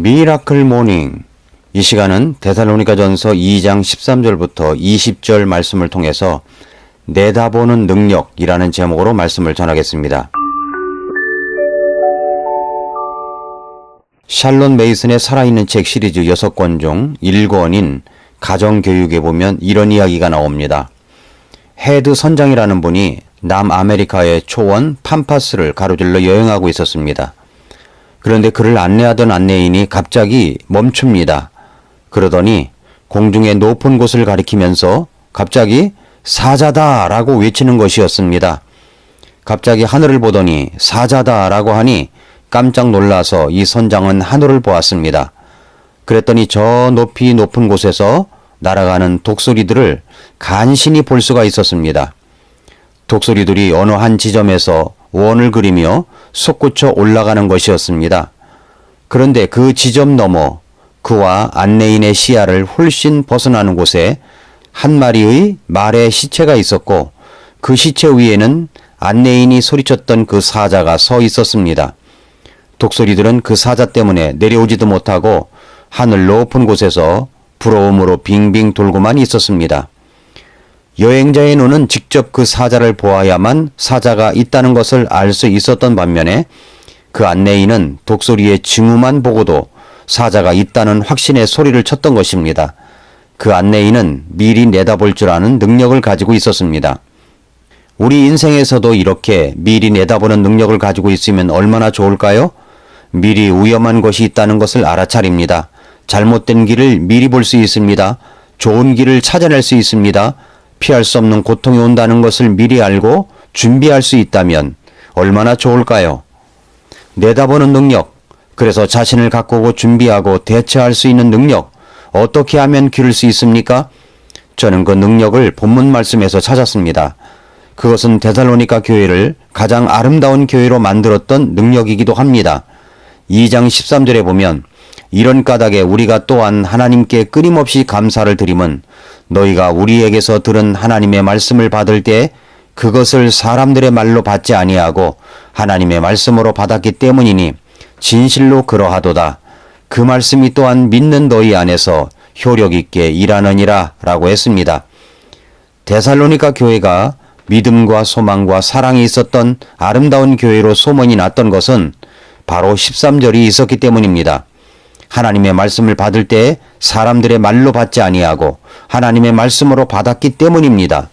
미라클 모닝. 이 시간은 데살로니가전서 2장 13절부터 20절 말씀을 통해서 내다보는 능력이라는 제목으로 말씀을 전하겠습니다. 샬론 메이슨의 살아있는 책 시리즈 6권 중 1권인 가정교육에 보면 이런 이야기가 나옵니다. 헤드 선장이라는 분이 남아메리카의 초원 팜파스를 가로질러 여행하고 있었습니다. 그런데 그를 안내하던 안내인이 갑자기 멈춥니다. 그러더니 공중의 높은 곳을 가리키면서 갑자기 사자다 라고 외치는 것이었습니다. 갑자기 하늘을 보더니 사자다 라고 하니 깜짝 놀라서 이 선장은 하늘을 보았습니다. 그랬더니 저 높이 높은 곳에서 날아가는 독수리들을 간신히 볼 수가 있었습니다. 독수리들이 어느 한 지점에서 원을 그리며 솟구쳐 올라가는 것이었습니다. 그런데 그 지점 너머 그와 안내인의 시야를 훨씬 벗어나는 곳에 한 마리의 말의 시체가 있었고 그 시체 위에는 안내인이 소리쳤던 그 사자가 서 있었습니다. 독수리들은 그 사자 때문에 내려오지도 못하고 하늘 높은 곳에서 부러움으로 빙빙 돌고만 있었습니다. 여행자의 눈은 직접 그 사자를 보아야만 사자가 있다는 것을 알 수 있었던 반면에 그 안내인은 독수리의 징후만 보고도 사자가 있다는 확신의 소리를 쳤던 것입니다. 그 안내인은 미리 내다볼 줄 아는 능력을 가지고 있었습니다. 우리 인생에서도 이렇게 미리 내다보는 능력을 가지고 있으면 얼마나 좋을까요? 미리 위험한 것이 있다는 것을 알아차립니다. 잘못된 길을 미리 볼 수 있습니다. 좋은 길을 찾아낼 수 있습니다. 피할 수 없는 고통이 온다는 것을 미리 알고 준비할 수 있다면 얼마나 좋을까요? 내다보는 능력, 그래서 자신을 가꾸고 준비하고 대처할 수 있는 능력, 어떻게 하면 기를 수 있습니까? 저는 그 능력을 본문 말씀에서 찾았습니다. 그것은 데살로니가 교회를 가장 아름다운 교회로 만들었던 능력이기도 합니다. 2장 13절에 보면 이런 까닭에 우리가 또한 하나님께 끊임없이 감사를 드림은 너희가 우리에게서 들은 하나님의 말씀을 받을 때 그것을 사람들의 말로 받지 아니하고 하나님의 말씀으로 받았기 때문이니 진실로 그러하도다. 그 말씀이 또한 믿는 너희 안에서 효력 있게 일하느니라 라고 했습니다. 데살로니가 교회가 믿음과 소망과 사랑이 있었던 아름다운 교회로 소문이 났던 것은 바로 13절이 있었기 때문입니다. 하나님의 말씀을 받을 때 사람들의 말로 받지 아니하고 하나님의 말씀으로 받았기 때문입니다.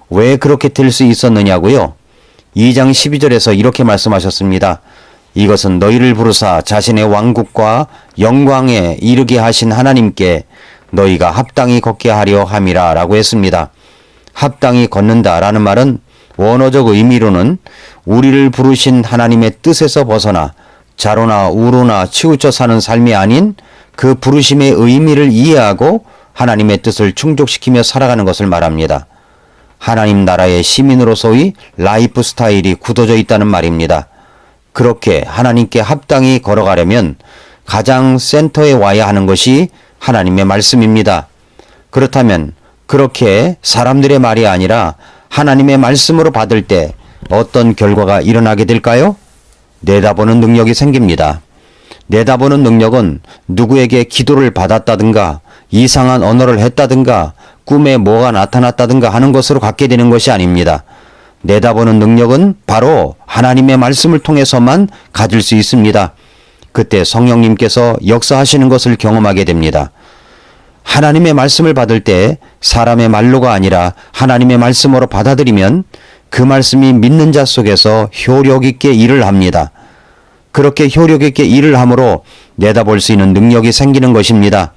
왜 그렇게 될 수 있었느냐고요? 2장 12절에서 이렇게 말씀하셨습니다. 이것은 너희를 부르사 자신의 왕국과 영광에 이르게 하신 하나님께 너희가 합당히 걷게 하려 함이라 라고 했습니다. 합당히 걷는다 라는 말은 원어적 의미로는 우리를 부르신 하나님의 뜻에서 벗어나 자로나 우로나 치우쳐 사는 삶이 아닌 그 부르심의 의미를 이해하고 하나님의 뜻을 충족시키며 살아가는 것을 말합니다. 하나님 나라의 시민으로서의 라이프 스타일이 굳어져 있다는 말입니다. 그렇게 하나님께 합당히 걸어가려면 가장 센터에 와야 하는 것이 하나님의 말씀입니다. 그렇다면 그렇게 사람들의 말이 아니라 하나님의 말씀으로 받을 때 어떤 결과가 일어나게 될까요? 내다보는 능력이 생깁니다. 내다보는 능력은 누구에게 기도를 받았다든가 이상한 언어를 했다든가 꿈에 뭐가 나타났다든가 하는 것으로 갖게 되는 것이 아닙니다. 내다보는 능력은 바로 하나님의 말씀을 통해서만 가질 수 있습니다. 그때 성령님께서 역사하시는 것을 경험하게 됩니다. 하나님의 말씀을 받을 때 사람의 말로가 아니라 하나님의 말씀으로 받아들이면 그 말씀이 믿는 자 속에서 효력 있게 일을 합니다. 그렇게 효력 있게 일을 함으로 내다볼 수 있는 능력이 생기는 것입니다.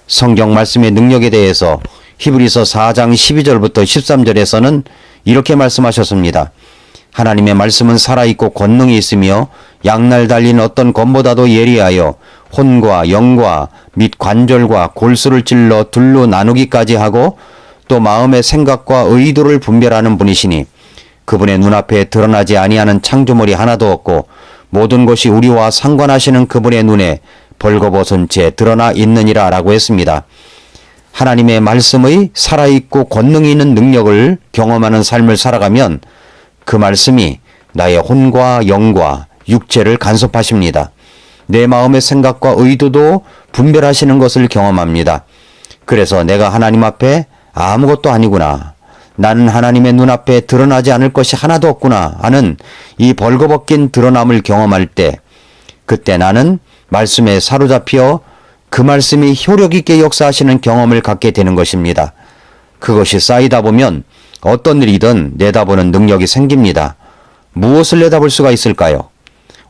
성경 말씀의 능력에 대해서 히브리서 4장 12절부터 13절에서는 이렇게 말씀하셨습니다. 하나님의 말씀은 살아있고 권능이 있으며 양날 달린 어떤 검보다도 예리하여 혼과 영과 및 관절과 골수를 찔러 둘로 나누기까지 하고 또 마음의 생각과 의도를 분별하는 분이시니 그분의 눈앞에 드러나지 아니하는 창조물이 하나도 없고 모든 것이 우리와 상관하시는 그분의 눈에 벌거벗은 채 드러나 있느니라 라고 했습니다. 하나님의 말씀의 살아있고 권능이 있는 능력을 경험하는 삶을 살아가면 그 말씀이 나의 혼과 영과 육체를 간섭하십니다. 내 마음의 생각과 의도도 분별하시는 것을 경험합니다. 그래서 내가 하나님 앞에 아무것도 아니구나. 나는 하나님의 눈앞에 드러나지 않을 것이 하나도 없구나 하는 이 벌거벗긴 드러남을 경험할 때, 그때 나는 말씀에 사로잡혀 그 말씀이 효력 있게 역사하시는 경험을 갖게 되는 것입니다. 그것이 쌓이다 보면 어떤 일이든 내다보는 능력이 생깁니다. 무엇을 내다볼 수가 있을까요?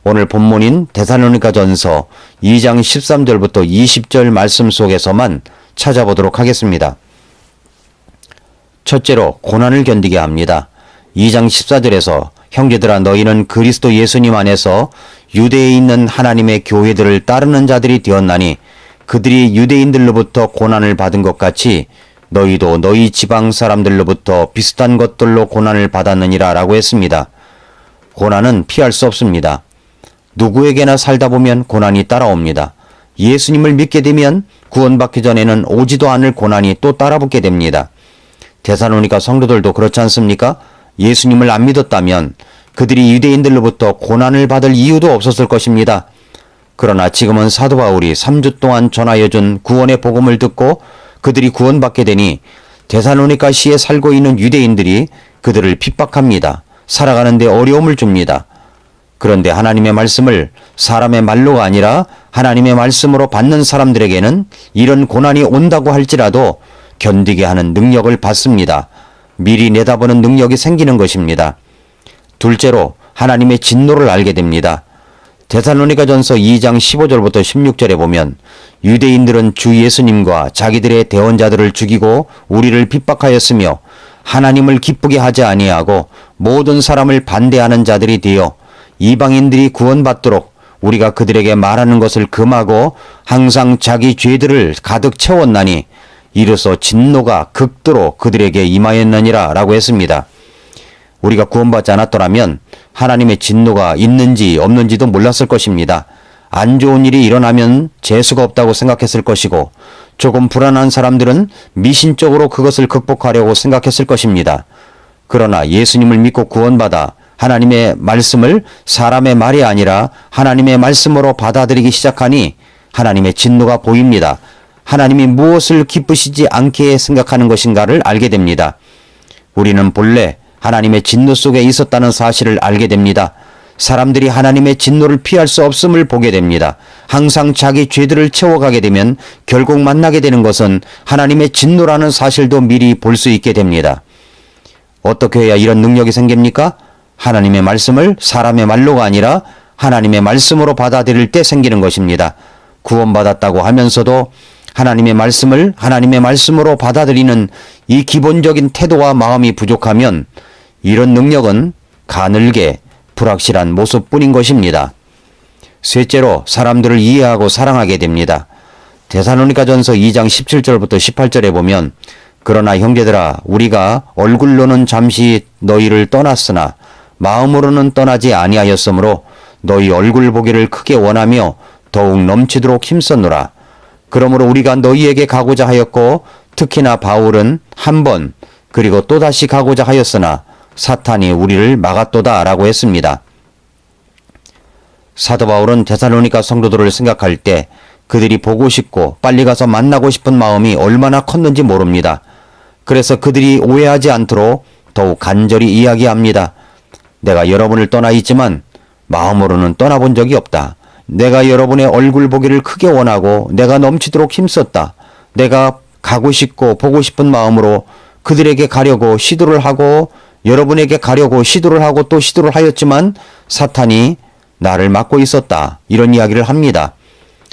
오늘 본문인 데살로니가전서 2장 13절부터 20절 말씀 속에서만 찾아보도록 하겠습니다. 첫째로 고난을 견디게 합니다. 2장 14절에서 형제들아 너희는 그리스도 예수님 안에서 유대에 있는 하나님의 교회들을 따르는 자들이 되었나니 그들이 유대인들로부터 고난을 받은 것 같이 너희도 너희 지방 사람들로부터 비슷한 것들로 고난을 받았느니라 라고 했습니다. 고난은 피할 수 없습니다. 누구에게나 살다 보면 고난이 따라옵니다. 예수님을 믿게 되면 구원받기 전에는 오지도 않을 고난이 또 따라붙게 됩니다. 데살로니가 성도들도 그렇지 않습니까? 예수님을 안 믿었다면 그들이 유대인들로부터 고난을 받을 이유도 없었을 것입니다. 그러나 지금은 사도 바울이 3주 동안 전하여준 구원의 복음을 듣고 그들이 구원받게 되니 데살로니가 시에 살고 있는 유대인들이 그들을 핍박합니다. 살아가는 데 어려움을 줍니다. 그런데 하나님의 말씀을 사람의 말로가 아니라 하나님의 말씀으로 받는 사람들에게는 이런 고난이 온다고 할지라도 견디게 하는 능력을 받습니다. 미리 내다보는 능력이 생기는 것입니다. 둘째로 하나님의 진노를 알게 됩니다. 데살로니가전서 2장 15절부터 16절에 보면 유대인들은 주 예수님과 자기들의 대언자들을 죽이고 우리를 핍박하였으며 하나님을 기쁘게 하지 아니하고 모든 사람을 반대하는 자들이 되어 이방인들이 구원받도록 우리가 그들에게 말하는 것을 금하고 항상 자기 죄들을 가득 채웠나니 이로써 진노가 극도로 그들에게 임하였느니라 라고 했습니다. 우리가 구원받지 않았더라면 하나님의 진노가 있는지 없는지도 몰랐을 것입니다. 안 좋은 일이 일어나면 재수가 없다고 생각했을 것이고 조금 불안한 사람들은 미신적으로 그것을 극복하려고 생각했을 것입니다. 그러나 예수님을 믿고 구원받아 하나님의 말씀을 사람의 말이 아니라 하나님의 말씀으로 받아들이기 시작하니 하나님의 진노가 보입니다. 하나님이 무엇을 기쁘시지 않게 생각하는 것인가를 알게 됩니다. 우리는 본래 하나님의 진노 속에 있었다는 사실을 알게 됩니다. 사람들이 하나님의 진노를 피할 수 없음을 보게 됩니다. 항상 자기 죄들을 채워가게 되면 결국 만나게 되는 것은 하나님의 진노라는 사실도 미리 볼 수 있게 됩니다. 어떻게 해야 이런 능력이 생깁니까? 하나님의 말씀을 사람의 말로가 아니라 하나님의 말씀으로 받아들일 때 생기는 것입니다. 구원받았다고 하면서도 하나님의 말씀을 하나님의 말씀으로 받아들이는 이 기본적인 태도와 마음이 부족하면 이런 능력은 가늘게 불확실한 모습뿐인 것입니다. 셋째로 사람들을 이해하고 사랑하게 됩니다. 데살로니가전서 2장 17절부터 18절에 보면 그러나 형제들아 우리가 얼굴로는 잠시 너희를 떠났으나 마음으로는 떠나지 아니하였으므로 너희 얼굴 보기를 크게 원하며 더욱 넘치도록 힘썼노라. 그러므로 우리가 너희에게 가고자 하였고 특히나 바울은 한 번 그리고 또다시 가고자 하였으나 사탄이 우리를 막았도다 라고 했습니다. 사도 바울은 데살로니가 성도들을 생각할 때 그들이 보고 싶고 빨리 가서 만나고 싶은 마음이 얼마나 컸는지 모릅니다. 그래서 그들이 오해하지 않도록 더욱 간절히 이야기합니다. 내가 여러분을 떠나 있지만 마음으로는 떠나본 적이 없다. 내가 여러분의 얼굴 보기를 크게 원하고 내가 넘치도록 힘썼다. 내가 가고 싶고 보고 싶은 마음으로 그들에게 가려고 시도를 하고 여러분에게 가려고 시도를 하고 또 시도를 하였지만 사탄이 나를 막고 있었다. 이런 이야기를 합니다.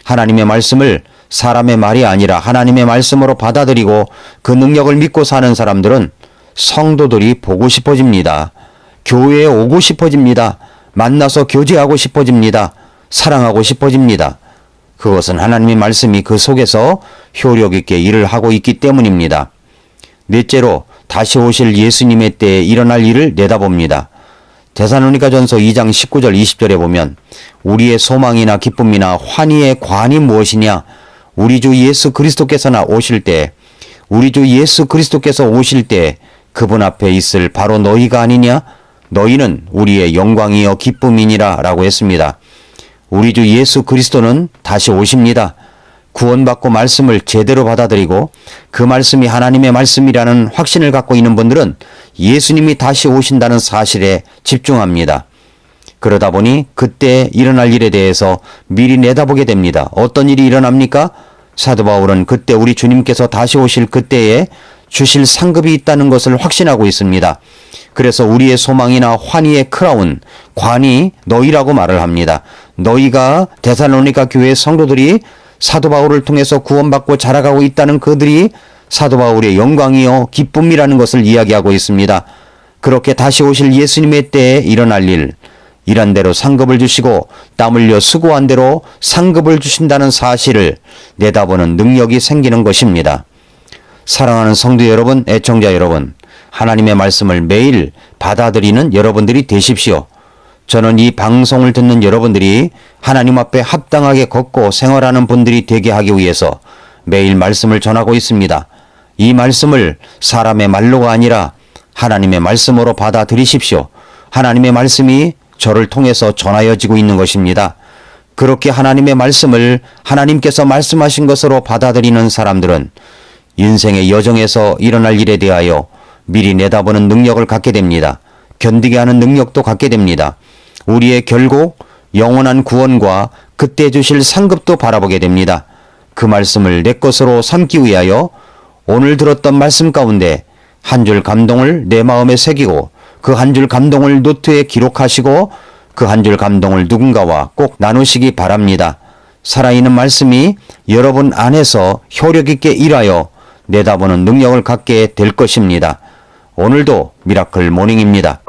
하나님의 말씀을 사람의 말이 아니라 하나님의 말씀으로 받아들이고 그 능력을 믿고 사는 사람들은 성도들이 보고 싶어집니다. 교회에 오고 싶어집니다. 만나서 교제하고 싶어집니다. 사랑하고 싶어집니다. 그것은 하나님의 말씀이 그 속에서 효력 있게 일을 하고 있기 때문입니다. 넷째로 다시 오실 예수님의 때에 일어날 일을 내다봅니다. 데살로니가전서 2장 19절 20절에 보면 우리의 소망이나 기쁨이나 환희의 관이 무엇이냐? 우리 주 예수 그리스도께서나 오실 때 우리 주 예수 그리스도께서 오실 때 그분 앞에 있을 바로 너희가 아니냐? 너희는 우리의 영광이여 기쁨이니라 라고 했습니다. 우리 주 예수 그리스도는 다시 오십니다. 구원받고 말씀을 제대로 받아들이고 그 말씀이 하나님의 말씀이라는 확신을 갖고 있는 분들은 예수님이 다시 오신다는 사실에 집중합니다. 그러다 보니 그때 일어날 일에 대해서 미리 내다보게 됩니다. 어떤 일이 일어납니까? 사도 바울은 그때 우리 주님께서 다시 오실 그때에 주실 상급이 있다는 것을 확신하고 있습니다. 그래서 우리의 소망이나 환희의 크라운, 관이 너희라고 말을 합니다. 너희가 데살로니가 교회 성도들이 사도 바울을 통해서 구원받고 자라가고 있다는 그들이 사도 바울의 영광이요 기쁨이라는 것을 이야기하고 있습니다. 그렇게 다시 오실 예수님의 때에 일어날 일, 일한 대로 상급을 주시고 땀 흘려 수고한 대로 상급을 주신다는 사실을 내다보는 능력이 생기는 것입니다. 사랑하는 성도 여러분, 애청자 여러분, 하나님의 말씀을 매일 받아들이는 여러분들이 되십시오. 저는 이 방송을 듣는 여러분들이 하나님 앞에 합당하게 걷고 생활하는 분들이 되게 하기 위해서 매일 말씀을 전하고 있습니다. 이 말씀을 사람의 말로가 아니라 하나님의 말씀으로 받아들이십시오. 하나님의 말씀이 저를 통해서 전하여지고 있는 것입니다. 그렇게 하나님의 말씀을 하나님께서 말씀하신 것으로 받아들이는 사람들은 인생의 여정에서 일어날 일에 대하여 미리 내다보는 능력을 갖게 됩니다. 견디게 하는 능력도 갖게 됩니다. 우리의 결국 영원한 구원과 그때 주실 상급도 바라보게 됩니다. 그 말씀을 내 것으로 삼기 위하여 오늘 들었던 말씀 가운데 한 줄 감동을 내 마음에 새기고 그 한 줄 감동을 노트에 기록하시고 그 한 줄 감동을 누군가와 꼭 나누시기 바랍니다. 살아있는 말씀이 여러분 안에서 효력 있게 일하여 내다보는 능력을 갖게 될 것입니다. 오늘도 미라클 모닝입니다.